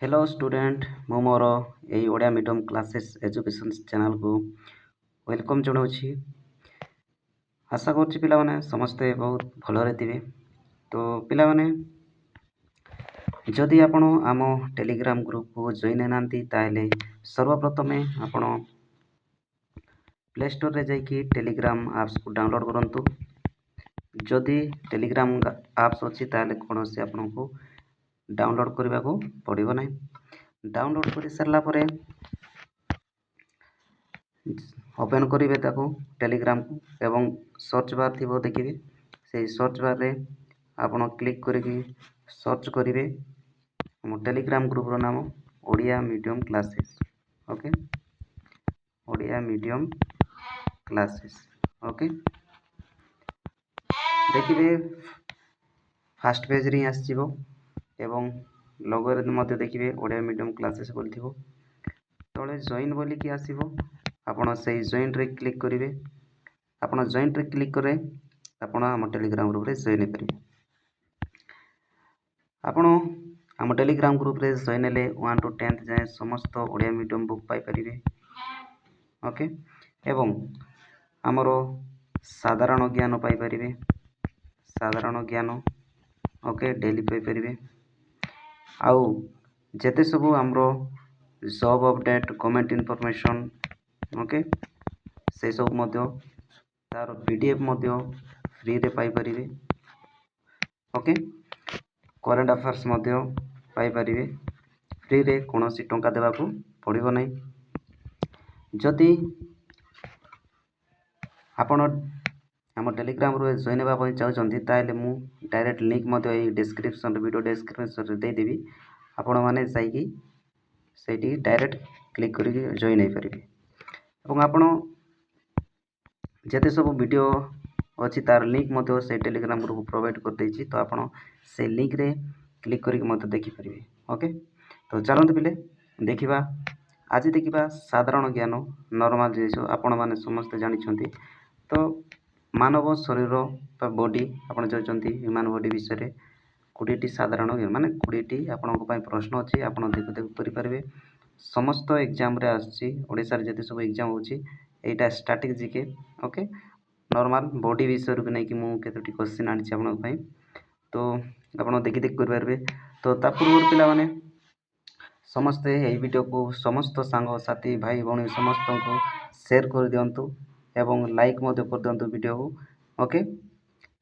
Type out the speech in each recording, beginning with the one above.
Hello student मु मोर यही Odia medium classes education channel को वेलकम जनाऊँगी। आशा करुच्ची पिलामाने समस्ते बहुत भलरे थिबे। तो पिलामाने जदि आपण आम टेलीग्राम ग्रुप को जॉइन हैनांती ताहेले सर्वप्रथमे आपण प्ले स्टोर रे जाइकी टेलीग्राम ऐप्स को डाउनलोड करंतु। जदि टेलीग्राम ऐप्स अछि ताहेले कोनोसी आपनको डाउनलोड करने को पड़ो ना। डाउनलोड कर सारा पर ओपन करेंगे ताको टेलीग्राम को एवं सर्च बार थी देखिए से सर्च बार रे आपण क्लिक करके सर्च करेंगे मो टेलीग्राम ग्रुप रो नाम Odia medium classes. Okay Odia medium classes. Okay देखिए फास्ट पेज रे आसीबो एवं लोगो रे मते देखिए ओडिया मीडियम क्लासेस बोलथिबो तळे जॉइन बोली कि आसीबो आपण से जॉइन रे क्लिक करेंगे। आपण जॉइन रे क्लिक करे आपण हम टेलीग्राम ग्रुप रे जॉइन करेंगे। आपण हम टेलीग्राम ग्रुप रे जॉइन ले 1 टू 10th जाए समस्त ओडिया मीडियम बुक पाई परिबे। ओके एवं हमरो साधारण ज्ञान पाई परिबे। साधारण ज्ञान ओके डेली पाई परिबे। आउ जेते सब हमरो job update comment information okay से सब मध्य तार पीडीएफ मध्य फ्री रे पाई परिबे। ओके करेंट अफेयर्स मध्य पाई परिबे फ्री रे कोनोसी टंका देबा को पड़िबो नै। जदि आपण हम टेलीग्राम रो जॉइन हेबा पई चाहउछंती ताहेले मु direct link Madhya a description video description रे दे देबी। आपण माने जाईकी सेठी डायरेक्ट क्लिक करके जॉइन हो पारे। एवं आपण जेते सब वीडियो अच्छी तार लिंक मध्य से टेलीग्राम ग्रुप प्रोवाइड कर देछि तो आपण से लिंक रे क्लिक करके मत देखि परिबे। ओके तो चलंतु पिले देखिबा आज देखिबा साधारण ज्ञान नॉर्मल जिनिस आपण माने समस्त जानि छथि। तो मानव शरीर बा बॉडी आपण जानछंती ह्यूमन बॉडी विषय रे 20 टी साधारण ज्ञान माने 20 टी आपनको पई प्रश्न अछि आपण देखु देखु करि परिबे। समस्त एग्जाम रे आछि ओडिसा रे जते सब एग्जाम होछि एटा static GK. Okay normal body विषय रे नै कि मु केतोटी क्वेश्चन आछि आपण पई तो आपण देखि देख कर परबे। तो ता पूर्व पिला माने समस्ते एही वीडियो को समस्त सांग साथी भाई भौणी समस्त को शेयर कर दियंतु एवं लाइक मध्य कर दियंतु वीडियो को। ओके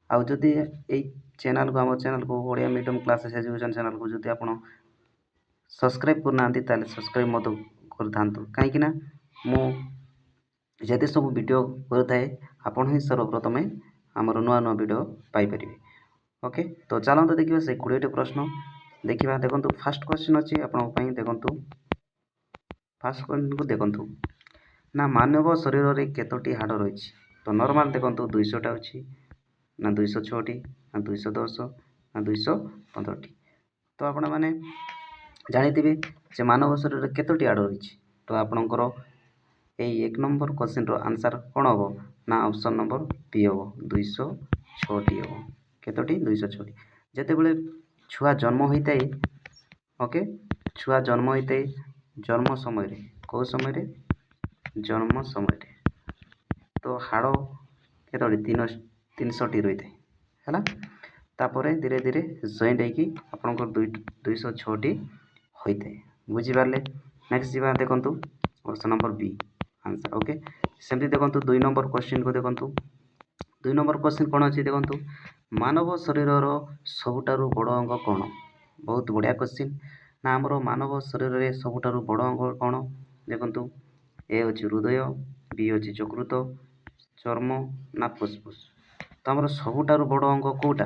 आउ जदि एई चैनल को हम चैनल को Odia medium classes education channel को जदि आपण सब्सक्राइब करना ताले सब्सक्राइब मत कर थांतु काहे कि ना मु जते सब वीडियो करथाए आपण ही सर्वप्रथमे हमर नुआ नुआ वीडियो पाई परिबे। ओके तो चलंतु देखिबा से 20 टी प्रश्न देखिबा। देखंतु फर्स्ट क्वेश्चन अछि आपण पई देखंतु फर्स्ट क्वेश्चन को देखंतु ना मानव शरीर रे केतोटी हाड़ रहिछि। तो नॉर्मल देखंतु 200 टा अछि ना 206 टी ना 210 ना 215 टी। तो आपण माने जानिथिबे जे मानव शरीर रे केतोटी हाड़ रहिछि। तो आपणकर एई 1 नंबर क्वेश्चन रो आंसर कोन होबो ना ऑप्शन नंबर बी होबो 206 टी होबो। केतोटी 206 टी। जते बेले छुआ जन्म होइतै ओके छुआ जन्म होइतै जन्म समय रे को समय रे जन्म समय रे तो हाड़ केतोटी 300 टी रहितै हैला। तापरे धीरे धीरे जॉइंट होइकी आपणकर 206 टी होइतै बुझि पारले। नेक्स्ट जीवा देखंतु option number B answer. Okay सेमती देखंतु 2 नंबर क्वेश्चन को देखंतु 2 नंबर क्वेश्चन कोन अछि देखंतु मानव शरीर रो सबुटारु बड़ अंग कोन। बहुत बढ़िया क्वेश्चन ना हमरो मानव शरीर रे सबुटारु बड़ अंग कोन देखंतु ए अछि हृदय बी अछि यकृत चर्म ना फुसफुस। तो हमरो सबुटारु बड़ अंग कोटा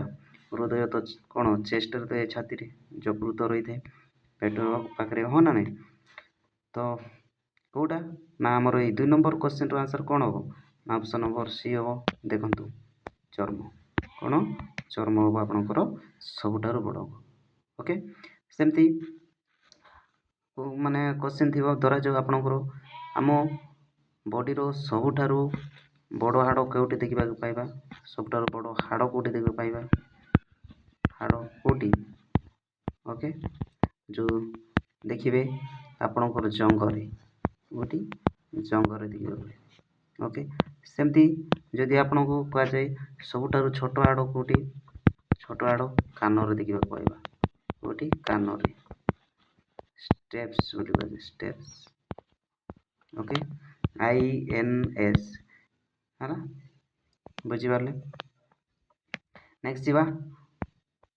हृदय तो कोन चेस्ट रे छाती रे यकृत रही थाए पेट पाखरे हो ना नै। तो कोटा ना हमरो ए 2 नंबर क्वेश्चन रो आंसर कोन हो ना ऑप्शन नंबर सी हो देखंतु चर्म कोन चर्म हो आपनकर सबुठारु बड़। ओके सेमती माने क्वेश्चन थिबो धरा जो आपनकर हम बॉडी रो सबुठारु बड़ हाड़ कोउटी देखिबा पाइबा सबुठारु बड़ हाड़ कोउटी देखिबा पाइबा हाड़ कोउटी ओके जो ଦେଖିବେ ଆପଣଙ୍କର ଜଙ୍ଘରେ ଗୋଟି ଜଙ୍ଘରେ ଦେଖିବେ। ଓକେ, ସେମିତି ଯଦି ଆପଣଙ୍କୁ କୁହାଯାଏ ସବୁଠାରୁ ଛୋଟ ହାଡ଼ କେଉଁଠି, ଛୋଟ ହାଡ଼ କାନରେ ଦେଖିବାକୁ ପାଇବା, କେଉଁଠି କାନରେ, ଷ୍ଟେପ୍ସ ବୋଲି କୁହାଯାଏ, ଷ୍ଟେପ୍ସ। ଓକେ, INS ହେଲା, ବୁଝିପାରିଲେ। ନେକ୍ସଟ ଯିବା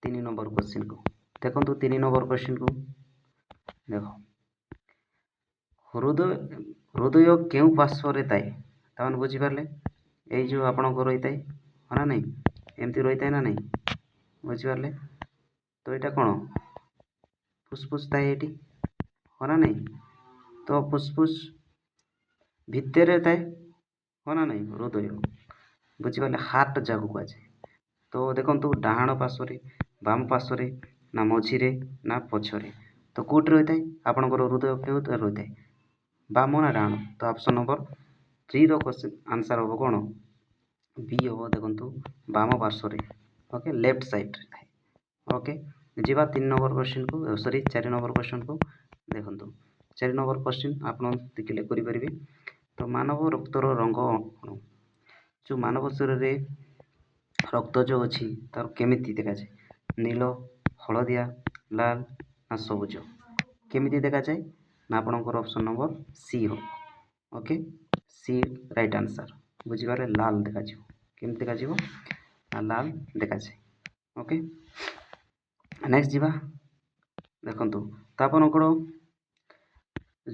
3 ନମ୍ବର କ୍ୱେଶ୍ଚିନ୍ କୁ। ଦେଖନ୍ତୁ 3 ନମ୍ବର କ୍ୱେଶ୍ଚିନ୍ କୁ ଦେଖ, ହୃଦୟ କେଉଁ ପାର୍ଶ୍ୱରେ ଥାଏ, ତାମାନେ ବୁଝିପାରିଲେ। ଏଇ ଯେଉଁ ଆପଣଙ୍କ ରହିଥାଏ ହଁ ନା ନାହିଁ, ଏମିତି ରହିଥାଏ ନା ନାହିଁ, ବୁଝିପାରିଲେ। ତ ଏଇଟା କ'ଣ ଫୁସଫୁସ ଥାଏ ଏଇଠି ହଁ ନା ନାହିଁ, ତ ଫୁସଫୁସ ଭିତରେ ଥାଏ ହଁ ନା ନାହିଁ ହୃଦୟ, ବୁଝିପାରିଲେ, ହାର୍ଟ ଯାହାକୁ କୁହାଯାଏ। ତ ଦେଖନ୍ତୁ ଡାହାଣ ପାର୍ଶ୍ୱରେ, ବାମ ପାର୍ଶ୍ୱରେ, ନା ମଝିରେ, ନା ପଛରେ, ତ କେଉଁଠି ରହିଥାଏ ଆପଣଙ୍କର ହୃଦୟ, କେଉଁଠି ରହିଥାଏ, ବାମ ନା ଡାହାଣ। ତ ଅପସନ୍ ନମ୍ବର 3ର କ୍ୱେଶ୍ଚିନ୍ ଆନ୍ସର୍ ହେବ କ'ଣ, ବି ହେବ। ଦେଖନ୍ତୁ ବାମ ପାର୍ଶ୍ୱରେ, ଓକେ, ଲେଫ୍ଟ ସାଇଡ଼୍ରେ ଥାଏ। ଓକେ, ଯିବା 3 ନମ୍ବର କ୍ୱେଶ୍ଚିନ୍କୁ, ସରି 4 ନମ୍ବର କ୍ୱେଶ୍ଚିନ୍କୁ। ଦେଖନ୍ତୁ 4 ନମ୍ବର କ୍ୱେଶ୍ଚିନ୍ ଆପଣ ଦେଖିଲେ କରିପାରିବେ। ତ ମାନବ ରକ୍ତର ରଙ୍ଗ କ'ଣ, ଯେଉଁ ମାନବ ଶରୀରରେ ରକ୍ତ ଯେଉଁ ଅଛି ତାର କେମିତି ଦେଖାଯାଏ, ନୀଳ, ହଳଦିଆ, ଲାଲ ନା ସବୁଜ, କେମିତି ଦେଖାଯାଏ ନା ଆପଣଙ୍କର ଅପସନ୍ ନମ୍ବର ସି ହେବ। ଓକେ, ସି ରାଇଟ୍ ଆନ୍ସର୍, ବୁଝିପାରିଲେ, ଲାଲ ଦେଖାଯିବ। କେମିତି ଦେଖାଯିବ ନା ଲାଲ ଦେଖାଯାଏ। ଓକେ, ନେକ୍ସଟ ଯିବା। ଦେଖନ୍ତୁ ତ ଆପଣଙ୍କର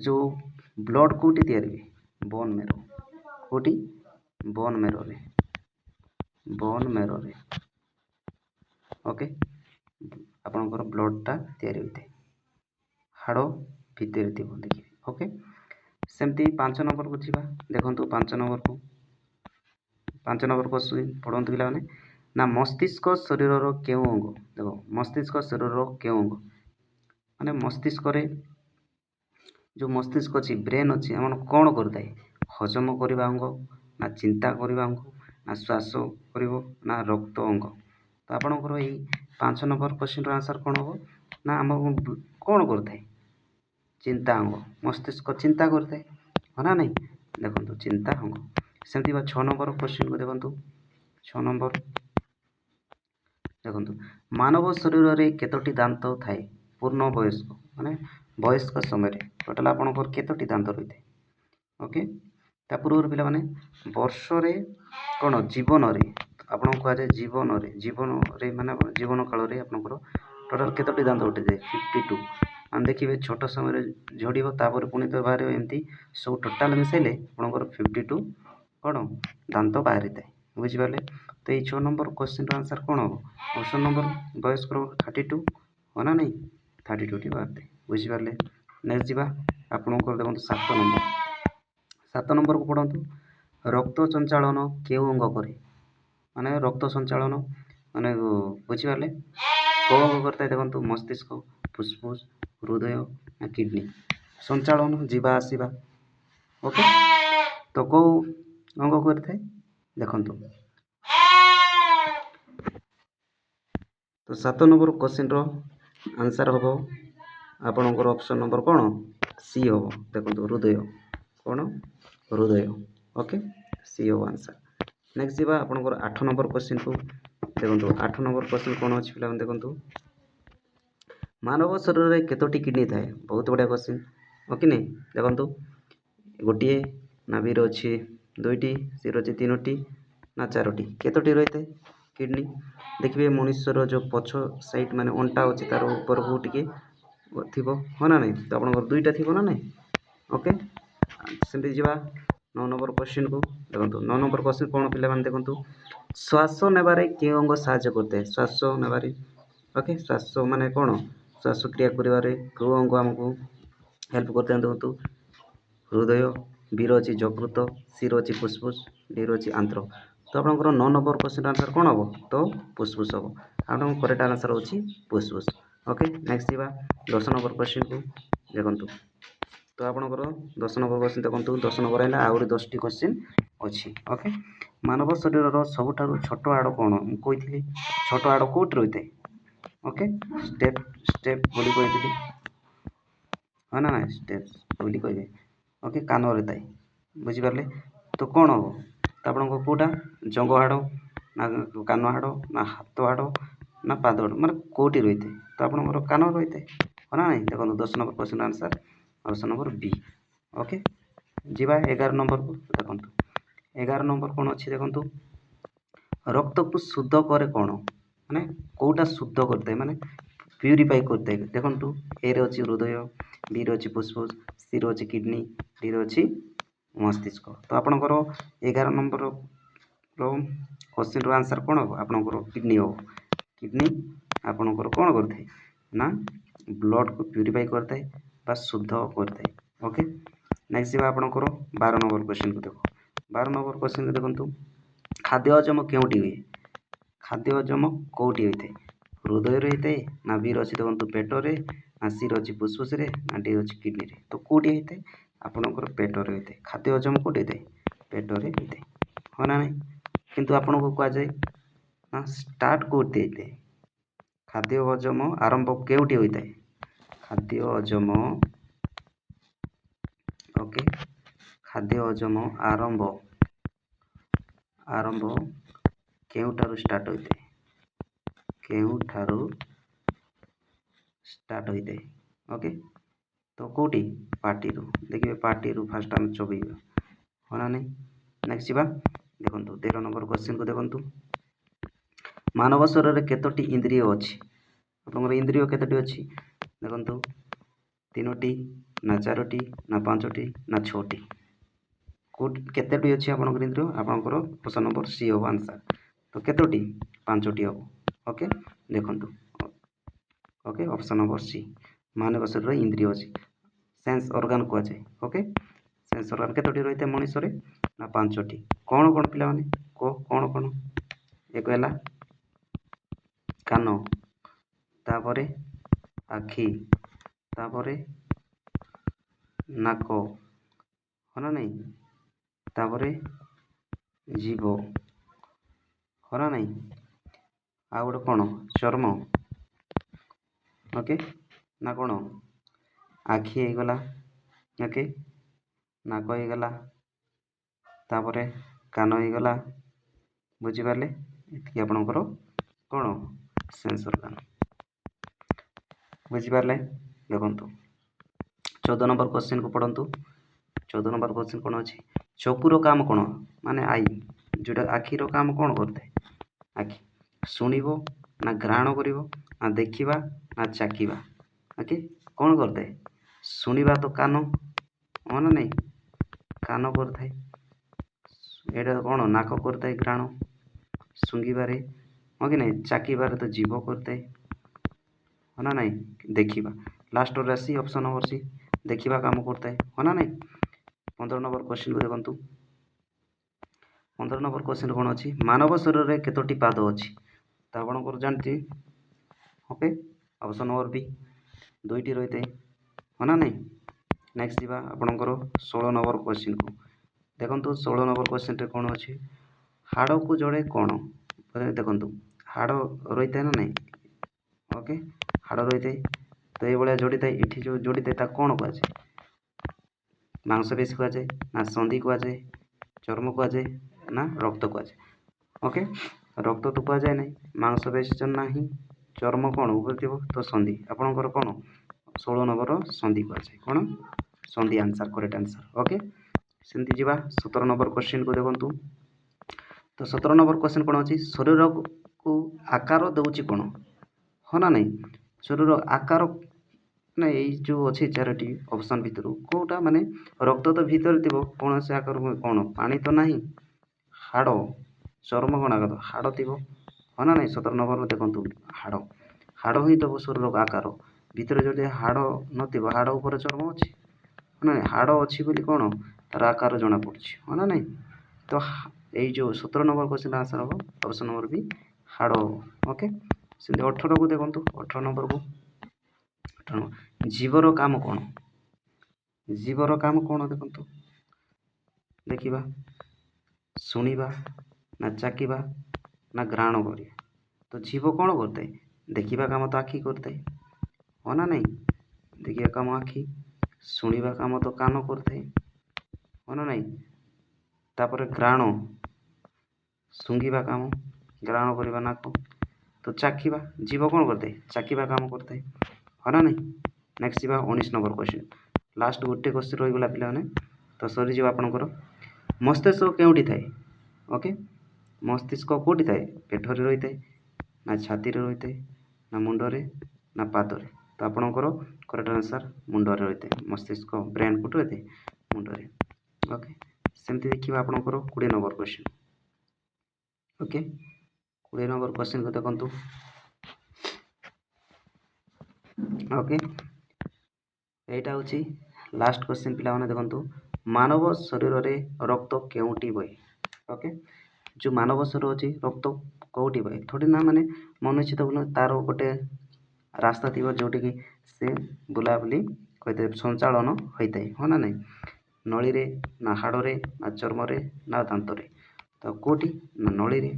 ଯେଉଁ ବ୍ଲଡ଼ କେଉଁଠି ତିଆରି ହୁଏ, ବୋନ୍ ମ୍ୟାରୋ, କେଉଁଠି ବୋନ୍ ମ୍ୟାରୋରେ, ବୋନ୍ ମ୍ୟାରୋରେ। ଓକେ, ଆପଣଙ୍କର ବ୍ଲଡ଼ଟା ତିଆରି ହୋଇଥାଏ, ହାଡ଼ ଭିତରେ ଥିବ ଦେଖିବେ। ଓକେ, ସେମିତି 5 ନମ୍ବରକୁ ଯିବା। ଦେଖନ୍ତୁ 5 ନମ୍ବର କ୍ୱେଶ୍ଚିନ୍ ପଢ଼ନ୍ତୁ ପିଲାମାନେ। ନା ମସ୍ତିଷ୍କ ଶରୀରର କେଉଁ ଅଙ୍ଗ, ଦେଖ ମସ୍ତିଷ୍କ ଶରୀରର କେଉଁ ଅଙ୍ଗ, ମାନେ ମସ୍ତିଷ୍କରେ ଯେଉଁ ମସ୍ତିଷ୍କ ଅଛି, ବ୍ରେନ୍ ଅଛି, ଆମର କ'ଣ କରିଥାଏ, ହଜମ କରିବା ଅଙ୍ଗ, ନା ଚିନ୍ତା କରିବା ଅଙ୍ଗ, ନା ଶ୍ୱାସ କରିବ, ନା ରକ୍ତ ଅଙ୍ଗ। ତ ଆପଣଙ୍କର ଏଇ 5 ନମ୍ବର କ୍ୱେଶ୍ଚିନ୍ର ଆନ୍ସର୍ କ'ଣ ହେବ ନା ଆମର କ'ଣ କରିଥାଏ, ଚିନ୍ତା ଅଙ୍ଗ, ମସ୍ତିଷ୍କ ଚିନ୍ତା କରିଥାଏ ହଁ ନା ନାହିଁ, ଦେଖନ୍ତୁ ଚିନ୍ତା ଅଙ୍ଗ। ସେମିତି 6 ନମ୍ବର କ୍ୱେଶ୍ଚିନ୍କୁ ଦେଖନ୍ତୁ। 6 ନମ୍ବର ଦେଖନ୍ତୁ, ମାନବ ଶରୀରରେ କେତୋଟି ଦାନ୍ତ ଥାଏ ପୂର୍ଣ୍ଣ ବୟସ୍କ, ମାନେ ବୟସ୍କ ସମୟରେ ଟୋଟାଲ୍ ଆପଣଙ୍କର କେତୋଟି ଦାନ୍ତ ରହିଥାଏ। ଓକେ, ତା ପୂର୍ବରୁ ପିଲାମାନେ ବର୍ଷରେ କ'ଣ, ଜୀବନରେ ଆପଣଙ୍କୁ କୁହାଯାଏ, ଜୀବନରେ ମାନେ ଜୀବନ କାଳରେ ଆପଣଙ୍କର ଟୋଟାଲ୍ କେତୋଟି ଦାନ୍ତ ଉଠିଥାଏ, 52। ମାନେ ଦେଖିବେ ଛୋଟ ସମୟରେ ଝଡ଼ିବ, ତାପରେ ପୁଣି ତ ବାହାରିବ, ଏମିତି ସବୁ ଟୋଟାଲ୍ ମିଶାଇଲେ ଆପଣଙ୍କର 52 କ'ଣ ଦାନ୍ତ ବାହାରିଥାଏ, ବୁଝିପାରିଲେ। ତ ଏଇ 6 ନମ୍ବର କ୍ୱେଶ୍ଚିନ୍ର ଆନ୍ସର୍ କ'ଣ ହେବ, ଅପସନ୍ ନମ୍ବର ବୟସ୍କର 32 ହଁ ନା ନାହିଁ, 32ଟି ବାହାରିଥାଏ, ବୁଝିପାରିଲେ। ନେକ୍ସଟ ଯିବା ଆପଣଙ୍କର ଦେଖନ୍ତୁ 7 ନମ୍ବର। 7 ନମ୍ବରକୁ ପଢ଼ନ୍ତୁ। ରକ୍ତ ସଞ୍ଚାଳନ କେଉଁ ଅଙ୍ଗ କରେ, ମାନେ ରକ୍ତ ସଞ୍ଚାଳନ ମାନେ ବୁଝିପାରିଲେ କେଉଁ ଅଙ୍ଗ କରିଥାଏ, ଦେଖନ୍ତୁ ମସ୍ତିଷ୍କ, ଫୁସଫୁସ, ହୃଦୟ ନା କିଡ଼ନୀ। ସଞ୍ଚାଳନ ଯିବା ଆସିବା। ଓକେ, ତ କେଉଁ ଅଙ୍ଗ କରିଥାଏ, ଦେଖନ୍ତୁ ତ 7 ନମ୍ବର କ୍ୱେଶ୍ଚିନ୍ର ଆନ୍ସର୍ ହେବ ଆପଣଙ୍କର ଅପସନ୍ ନମ୍ବର କ'ଣ, ସି ହେବ। ଦେଖନ୍ତୁ ହୃଦୟ, କ'ଣ ହୃଦୟ। ଓକେ, ସି ହେବ ଆନ୍ସର୍। ନେକ୍ସଟ ଯିବା ଆପଣଙ୍କର 8 ନମ୍ବର କ୍ୱେଶ୍ଚିନ୍କୁ। ଦେଖନ୍ତୁ 8 ନମ୍ବର କ୍ୱେଶ୍ଚିନ୍ କ'ଣ ଅଛି ପିଲାମାନେ, ଦେଖନ୍ତୁ ମାନବ ଶରୀରରେ କେତୋଟି କିଡ଼ନୀ ଥାଏ, ବହୁତ ବଢ଼ିଆ କ୍ୱେଶ୍ଚିନ୍। ଓକେ ନି, ଦେଖନ୍ତୁ ଗୋଟିଏ, ନା ବିର ଅଛି 2ଟି, ସିର ଅଛି 3ଟି ନା 4ଟି, କେତୋଟି ରହିଥାଏ କିଡ଼ନୀ, ଦେଖିବେ ମଣିଷର ଯେଉଁ ପଛ ସାଇଡ଼୍ ମାନେ ଅଣ୍ଟା ଅଛି ତାର ଉପରକୁ ଟିକେ ଥିବ ହଁ ନା ନାହିଁ, ତ ଆପଣଙ୍କର 2ଟା ଥିବ ନା ନାହିଁ। ଓକେ, ସେମିତି ଯିବା 9 ନମ୍ବର କ୍ୱେଶ୍ଚିନ୍କୁ। ଦେଖନ୍ତୁ 9 ନମ୍ବର କ୍ୱେଶ୍ଚିନ୍ କ'ଣ ପିଲାମାନେ, ଦେଖନ୍ତୁ ଶ୍ୱାସ ନେବାରେ କେଉଁ ଅଙ୍ଗ ସାହାଯ୍ୟ କରିଥାଏ, ଶ୍ୱାସ ନେବାରେ। ଓକେ, ଶ୍ୱାସ ମାନେ କ'ଣ, ଶ୍ୱାସକ୍ରିୟା କରିବାରେ କେଉଁ ଅଙ୍ଗ ଆମକୁ ହେଲ୍ପ କରିଥାଏ, ଦେଖନ୍ତୁ ହୃଦୟ, ବିର ଅଛି ଯକୃତ, ସିର ଅଛି ଫୁସଫୁସ, ଡିର ଅଛି ଆନ୍ତ୍ର। ତ ଆପଣଙ୍କର 9 ନମ୍ବର କ୍ୱେଶ୍ଚିନ୍ ଆନ୍ସର୍ କ'ଣ ହେବ, ତ ଫୁସଫୁସ ହେବ। ଆପଣଙ୍କ କରେକ୍ଟ ଆନ୍ସର୍ ହେଉଛି ଫୁସଫୁସ। ଓକେ, ନେକ୍ସଟ ଯିବା 10 ନମ୍ବର କ୍ୱେଶ୍ଚିନ୍କୁ। ଦେଖନ୍ତୁ ତ ଆପଣଙ୍କର 10 ନମ୍ବର କ୍ୱେଶ୍ଚିନ୍ ଦେଖନ୍ତୁ, 10 ନମ୍ବର ହେଲା, ଆହୁରି 10ଟି କ୍ୱେଶ୍ଚିନ୍ ଅଛି। ଓକେ, ମାନବ ଶରୀରର ସବୁଠାରୁ ଛୋଟ ହାଡ଼ କ'ଣ, ମୁଁ କହିଥିଲି ଛୋଟ ହାଡ଼ କେଉଁଠି ରହିଥାଏ। ଓକେ, ଷ୍ଟେପ୍ ବୋଲି କହିଥିଲି। ହଁ ନା ନାଇଁ ଷ୍ଟେପ୍ସ ବୋଲି କହିବେ। ଓକେ, କାନରେ ଥାଏ, ବୁଝିପାରିଲେ? ତ କ'ଣ ହେବ? ତ ଆପଣଙ୍କ କେଉଁଟା ଜଙ୍ଘ ହାଡ଼ ନା କାନ ହାଡ଼ ନା ହାତ ହାଡ଼ ନା ପାଦ ହାଡ଼, ମାନେ କେଉଁଠି ରହିଥାଏ? ତ ଆପଣଙ୍କର କାନ ରହିଥାଏ, ହଁ ନା ନାଇଁ? ଦେଖନ୍ତୁ 10 number question answer option number B. Okay, ଯିବା 11 ନମ୍ବରକୁ। ଦେଖନ୍ତୁ 11 ନମ୍ବର କ'ଣ ଅଛି ଦେଖନ୍ତୁ, ରକ୍ତକୁ ଶୁଦ୍ଧ କରେ କ'ଣ? ମାନେ କେଉଁଟା ଶୁଦ୍ଧ କରିଥାଏ, ମାନେ ପ୍ୟୁରିଫାଇ କରିଥାଏ? ଦେଖନ୍ତୁ ଏରେ ଅଛି ହୃଦୟ, ବିରେ ଅଛି ଫୁସ୍ଫୁସ୍, ସିରେ ଅଛି କିଡ଼ନୀ, ଡିରେ ଅଛି ମସ୍ତିଷ୍କ। ତ ଆପଣଙ୍କର 11 ନମ୍ବର କ୍ୱେଶ୍ଚିନ୍ର ଆନ୍ସର୍ କ'ଣ ହେବ? ଆପଣଙ୍କର କିଡ଼ନୀ ହେବ। କିଡ଼ନୀ ଆପଣଙ୍କର କ'ଣ କରିଥାଏ ନା ବ୍ଲଡ଼କୁ ପ୍ୟୁରିଫାଇ କରିଥାଏ ବା ଶୁଦ୍ଧ କରିଥାଏ। ଓକେ, ନେକ୍ସଟ ଯିବା ଆପଣଙ୍କର 12 ନମ୍ବର କ୍ୱେଶ୍ଚିନ୍କୁ। ଦେଖ 12 ନମ୍ବର କ୍ୱେଶ୍ଚିନ୍ରେ ଦେଖନ୍ତୁ, ଖାଦ୍ୟ ହଜମ କେଉଁଠି ହୁଏ? ଖାଦ୍ୟ ହଜମ କେଉଁଠି ହୋଇଥାଏ? ହୃଦୟରେ ହୋଇଥାଏ ନା ବିରେ ଅଛି ଦେଖନ୍ତୁ ପେଟରେ, ନା ସିରେ ଅଛି ଫୁସ୍ଫୁସ୍ରେ, ନା ଡି ଅଛି କିଡ଼ନୀରେ? ତ କେଉଁଠି ହୋଇଥାଏ? ଆପଣଙ୍କର ପେଟରେ ହୋଇଥାଏ। ଖାଦ୍ୟ ହଜମ କେଉଁଠି ହୋଇଥାଏ? ପେଟରେ ହୋଇଥାଏ, ହଁ ନା ନାହିଁ? କିନ୍ତୁ ଆପଣଙ୍କୁ କୁହାଯାଏ ନା ଷ୍ଟାର୍ଟ କେଉଁଠି ହୋଇଥାଏ? ଖାଦ୍ୟ ହଜମ ଆରମ୍ଭ କେଉଁଠି ହୋଇଥାଏ? ଖାଦ୍ୟ ହଜମ, ଓକେ, ଖାଦ୍ୟ ହଜମ ଆରମ୍ଭ କେଉଁଠାରୁ ଷ୍ଟାର୍ଟ ହୋଇଥାଏ? କେଉଁଠାରୁ ଷ୍ଟାର୍ଟ ହୋଇଥାଏ? ଓକେ, ତ କେଉଁଠି? ପାଟିରୁ। ଦେଖିବେ ପାଟିରୁ ଫାଷ୍ଟ ଆମେ ଚୋବେଇବା, ହଁ ନା ନାହିଁ? ନେକ୍ସଟ ଯିବା ଦେଖନ୍ତୁ 13 ନମ୍ବର କ୍ୱେଶ୍ଚିନ୍କୁ। ଦେଖନ୍ତୁ ମାନବ ଶରୀରରେ କେତୋଟି ଇନ୍ଦ୍ରିୟ ଅଛି? ଆପଣଙ୍କର ଇନ୍ଦ୍ରିୟ କେତୋଟି ଅଛି? ଦେଖନ୍ତୁ 3ଟି ନା 4ଟି ନା 5ଟି ନା 6ଟି? କେତୋଟି ଅଛି ଆପଣଙ୍କର ଇନ୍ଦ୍ରିୟ? ଆପଣଙ୍କର ଅପସନ୍ ନମ୍ବର ସି ହେବ ଆନ୍ସର୍। ତ କେତୋଟି? 5ଟି ହେବ। ଓକେ, ଦେଖନ୍ତୁ, ଓକେ, ଅପସନ୍ ନମ୍ବର ସି। ମାନବ ଶରୀରରେ ଇନ୍ଦ୍ରିୟ ଅଛି, ସେନ୍ସ ଅର୍ଗାନ କୁହାଯାଏ। ଓକେ, ସେନ୍ସ ଅର୍ଗାନ କେତୋଟି ରହିଥାଏ ମଣିଷରେ? ନା 5ଟି। କ'ଣ କ'ଣ ପିଲାମାନେ କ'ଣ କ'ଣ? ଏକ ହେଲା କାନ, ତାପରେ ଆଖି, ତାପରେ ନାକ, ହଁ ନା ନାହିଁ? ତାପରେ ଜିଭ, ହଁ ନା ନାହିଁ? ଆଉ ଗୋଟେ କ'ଣ? ଚର୍ମ। ଓକେ, ନା କ'ଣ? ଆଖି ହେଇଗଲା, ଓକେ, ନାକ ହେଇଗଲା, ତାପରେ କାନ ହେଇଗଲା, ବୁଝିପାରିଲେ? ଏତିକି ଆପଣଙ୍କର କ'ଣ? ସେନ୍ସ ଅର୍ଗାନ, ବୁଝିପାରିଲେ? ଦେଖନ୍ତୁ 14 ନମ୍ବର କ୍ୱେଶ୍ଚିନ୍କୁ ପଢ଼ନ୍ତୁ। 14 ନମ୍ବର କ୍ୱେଶ୍ଚିନ୍ କ'ଣ ଅଛି? ଚକ୍ଷୁର କାମ କ'ଣ? ମାନେ ଆଇ, ଯେଉଁଟା ଆଖିର କାମ କ'ଣ କରିଥାଏ? ଆଖି ଶୁଣିବ ନା ଘ୍ରାଣ କରିବ, ନା ଦେଖିବା ନା ଚାଖିବା? ଓକେ, କ'ଣ କରିଥାଏ? ଶୁଣିବା ତ କାନ, ହଁ ନା ନାହିଁ? କାନ କରିଥାଏ। ଏଇଟା କ'ଣ? ନାକ କରିଥାଏ ଘ୍ରାଣ ଶୁଙ୍ଘିବାରେ, ହଁ କି ନାହିଁ? ଚାଖିବାରେ ତ ଜିଭ କରିଥାଏ, ହଁ ନା ନାହିଁ? ଦେଖିବା ଲାଷ୍ଟରେ ଆସି ଅପସନ୍ ନମ୍ବର ସି, ଦେଖିବା କାମ କରିଥାଏ, ହଁ ନା ନାହିଁ? 15 ନମ୍ବର କ୍ୱେଶ୍ଚିନ୍କୁ ଦେଖନ୍ତୁ। 15 ନମ୍ବର କ୍ୱେଶ୍ଚିନ୍ କ'ଣ ଅଛି? ମାନବ ଶରୀରରେ କେତୋଟି ପାଦ ଅଛି? ତ ଆପଣଙ୍କର ଜାଣିଛି, ଓକେ, ଅପସନ୍ ନମ୍ବର ବି 2ଟି ରହିଥାଏ, ହଁ ନା ନାହିଁ? ନେକ୍ସଟ ଯିବା ଆପଣଙ୍କର 16 ନମ୍ବର କ୍ୱେଶ୍ଚିନ୍କୁ। ଦେଖନ୍ତୁ 16 ନମ୍ବର କ୍ୱେଶ୍ଚିନ୍ରେ କ'ଣ ଅଛି? ହାଡ଼କୁ ଯୋଡ଼େ କ'ଣ? ଦେଖନ୍ତୁ ହାଡ଼ ରହିଥାଏ ନା ନାହିଁ? ଓକେ, ହାଡ଼ ରହିଥାଏ, ତ ଏଇଭଳିଆ ଯୋଡ଼ିଥାଏ। ଏଠି ଯେଉଁ ଯୋଡ଼ିଥାଏ ତାକୁ କ'ଣ କୁହାଯାଏ? ମାଂସପେଶୀ କୁହାଯାଏ, ନା ସନ୍ଧି କୁହାଯାଏ, ଚର୍ମ କୁହାଯାଏ, ନା ରକ୍ତ କୁହାଯାଏ? ଓକେ, ରକ୍ତ ତ କୁହାଯାଏ ନାହିଁ, ମାଂସପେଶୀ ତ ନାହିଁ, ଚର୍ମ କ'ଣ ଉପରେ ଥିବ? ତ ସନ୍ଧି। ଆପଣଙ୍କର କ'ଣ 16 ନମ୍ବର ସନ୍ଧି କୁହାଯାଏ। କ'ଣ? ସନ୍ଧି ଆନ୍ସର୍, କରେକ୍ଟ ଆନ୍ସର୍। ଓକେ, ସେମିତି ଯିବା 17 ନମ୍ବର କ୍ୱେଶ୍ଚିନ୍କୁ ଦେଖନ୍ତୁ। ତ 17 ନମ୍ବର କ୍ୱେଶ୍ଚିନ୍ କ'ଣ ଅଛି? ଶରୀରକୁ ଆକାର ଦେଉଛି କ'ଣ? ହଁ ନା ନାହିଁ? ଶରୀର ଆକାର ନା ଏଇ ଯେଉଁ ଅଛି 4ଟି ଅପସନ୍ ଭିତରୁ କେଉଁଟା? ମାନେ ରକ୍ତ ତ ଭିତରେ ଥିବ, କୌଣସି ଆକାର କ'ଣ? ପାଣି ତ ନାହିଁ, ହାଡ଼, ଚର୍ମ କ'ଣ ଆକାର? ହାଡ଼ ଥିବ, ହଁ ନା ନାହିଁ? 17 ନମ୍ବର ଦେଖନ୍ତୁ ହାଡ଼, ହାଡ଼ ହିଁ ଦେବ ଶରୀରକୁ ଆକାର। ଭିତରେ ଯଦି ହାଡ଼ ନଥିବ, ହାଡ଼ ଉପରେ ଚର୍ମ ଅଛି, ହଁ ନା ନାହିଁ? ହାଡ଼ ଅଛି ବୋଲି କ'ଣ ତାର ଆକାର ଜଣାପଡ଼ୁଛି, ହଁ ନା ନାହିଁ? ତ ଏଇ ଯେଉଁ 17 ନମ୍ବର କ୍ୱେଶ୍ଚିନ୍ ଆନ୍ସର୍ ହେବ ଅପସନ୍ ନମ୍ବର ବି, ହାଡ଼। ଓକେ, ସେମିତି 18କୁ ଦେଖନ୍ତୁ। 18 ନମ୍ବରକୁ, ଜୀବର କାମ କ'ଣ? ଜୀବର କାମ କ'ଣ ଦେଖନ୍ତୁ, ଦେଖିବା, ଶୁଣିବା ନା ଚାଖିବା ନା ଘ୍ରାଣ କରିବା? ତ ଜୀବ କ'ଣ କରିଥାଏ? ଦେଖିବା କାମ ତ ଆଖି କରିଥାଏ, ହଁ ନା ନାହିଁ? ଦେଖିବା କାମ ଆଖି, ଶୁଣିବା କାମ ତ କାନ କରିଥାଏ, ହଁ ନା ନାହିଁ। ତାପରେ ଘ୍ରାଣ, ଶୁଙ୍ଘିବା କାମ, ଘ୍ରାଣ କରିବା ନାକ। ତ ଚାଖିବା, ଜୀବ କ'ଣ କରିଥାଏ, ଚାଖିବା କାମ କରିଥାଏ, ହଁ ନା ନାହିଁ। ନେକ୍ସଟ ଯିବା 19 ନମ୍ବର କ୍ୱେଶ୍ଚିନ୍। ଲାଷ୍ଟ ଗୋଟେ କ୍ୱେଶ୍ଚିନ୍ ରହିଗଲା ପିଲାମାନେ, ତ ସରିଯିବ ଆପଣଙ୍କର। ମସ୍ତିଷ୍କ କେଉଁଠି ଥାଏ? ଓକେ, ମସ୍ତିଷ୍କ କେଉଁଠି ଥାଏ? ପେଟରେ ରହିଥାଏ, ନା ଛାତିରେ ରହିଥାଏ, ନା ମୁଣ୍ଡରେ, ନା ପାଦରେ? ତ ଆପଣଙ୍କର କରେକ୍ଟ ଆନ୍ସର୍ ମୁଣ୍ଡରେ ରହିଥାଏ। ମସ୍ତିଷ୍କ ବ୍ରେନ୍ କେଉଁଠି ରହିଥାଏ? ମୁଣ୍ଡରେ। ଓକେ, ସେମିତି ଦେଖିବା ଆପଣଙ୍କର 20 ନମ୍ବର କ୍ୱେଶ୍ଚିନ୍। ଓକେ, 20 ନମ୍ବର କ୍ୱେଶ୍ଚିନ୍କୁ ଦେଖନ୍ତୁ। ଓକେ, এইটা ହେଉଛି ଲାଷ୍ଟ କ୍ୱେଶ୍ଚିନ୍ ପିଲାମାନେ ଦେଖନ୍ତୁ। ମାନବ ଶରୀରରେ ରକ୍ତ କେଉଁଠି ବହେ? ଓକେ, ଯେଉଁ ମାନବ ଶରୀର ଅଛି ରକ୍ତ କେଉଁଠି ବହେ? ଥୋଡ଼ି ନା ମାନେ ମନୁଷ୍ୟ ତ ତାର ଗୋଟେ ରାସ୍ତା ଥିବ ଯେଉଁଠିକି ସେ ବୁଲାବୁଲି କରିଥାଏ, ସଞ୍ଚାଳନ ହୋଇଥାଏ, ହଁ ନା ନାହିଁ। ନଳୀରେ, ନା ହାଡ଼ରେ, ନା ଚର୍ମରେ, ନା ଦାନ୍ତରେ? ତ କେଉଁଠି? ନା ନଳୀରେ।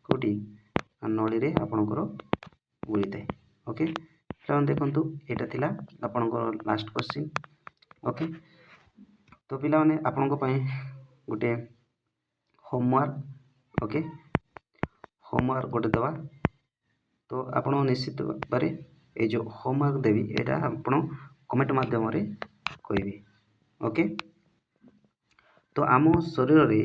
କେଉଁଠି? ନା ନଳୀରେ ଆପଣଙ୍କର ବୁଲିଥାଏ। ଓକେ, ପିଲାମାନେ ଦେଖନ୍ତୁ ଏଇଟା ଥିଲା ଆପଣଙ୍କର ଲାଷ୍ଟ କ୍ୱେଶ୍ଚିନ୍। ଓକେ, ତ ପିଲାମାନେ ଆପଣଙ୍କ ପାଇଁ ଗୋଟେ ହୋମୱାର୍କ, ଓକେ, ହୋମୱାର୍କ ଗୋଟେ ଦେବା। ତ ଆପଣ ନିଶ୍ଚିତ ଭାବରେ এই ଯେଉଁ ହୋମୱାର୍କ ଦେବି ଏଇଟା ଆପଣ କମେଣ୍ଟ ମାଧ୍ୟମରେ କହିବେ। ଓକେ, ତ ଆମ ଶରୀରରେ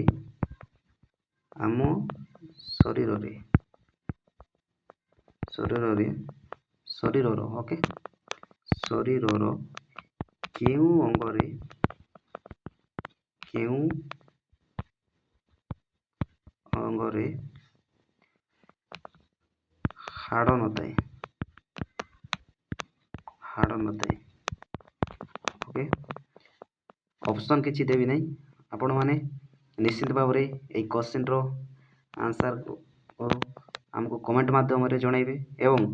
ଶରୀରର ଓକେ, ଶରୀରର କେଉଁ ଅଙ୍ଗରେ ହାଡ଼ ନଥାଏ? ଓକେ, ଅପସନ୍ କିଛି ଦେବି ନାହିଁ, ଆପଣମାନେ ନିଶ୍ଚିତ ଭାବରେ এই କ୍ୱେଶ୍ଚିନ୍ର ଆନ୍ସର୍ ଆମକୁ କମେଣ୍ଟ ମାଧ୍ୟମରେ ଜଣାଇବେ। ଏବଂ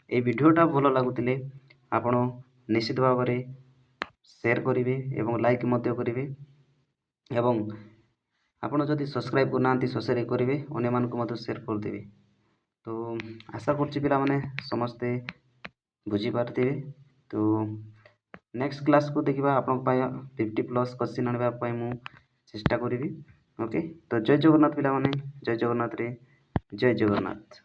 এই ଭିଡ଼ିଓଟା ଭଲ ଲାଗୁଥିଲେ ଆପଣ ନିଶ୍ଚିତ ଭାବରେ ସେୟାର କରିବେ ଏବଂ ଲାଇକ୍ ମଧ୍ୟ କରିବେ। ଏବଂ ଆପଣ ଯଦି ସବସ୍କ୍ରାଇବ୍ କରୁନାହାନ୍ତି ସବସ୍କ୍ରାଇବ୍ କରିବେ, ଅନ୍ୟମାନଙ୍କୁ ମଧ୍ୟ ସେୟାର କରିଦେବେ। ତ ଆଶା କରୁଛି ପିଲାମାନେ ସମସ୍ତେ ବୁଝିପାରିଥିବେ। ତ ନେକ୍ସଟ କ୍ଲାସ୍କୁ ଦେଖିବା, ଆପଣଙ୍କ ପାଇଁ 50+ କ୍ୱେଶ୍ଚିନ୍ ଆଣିବା ପାଇଁ ମୁଁ ଚେଷ୍ଟା କରିବି। ଓକେ, ତ ଜୟ ଜଗନ୍ନାଥ ପିଲାମାନେ, ଜୟ ଜଗନ୍ନାଥରେ ଜୟ ଜଗନ୍ନାଥ।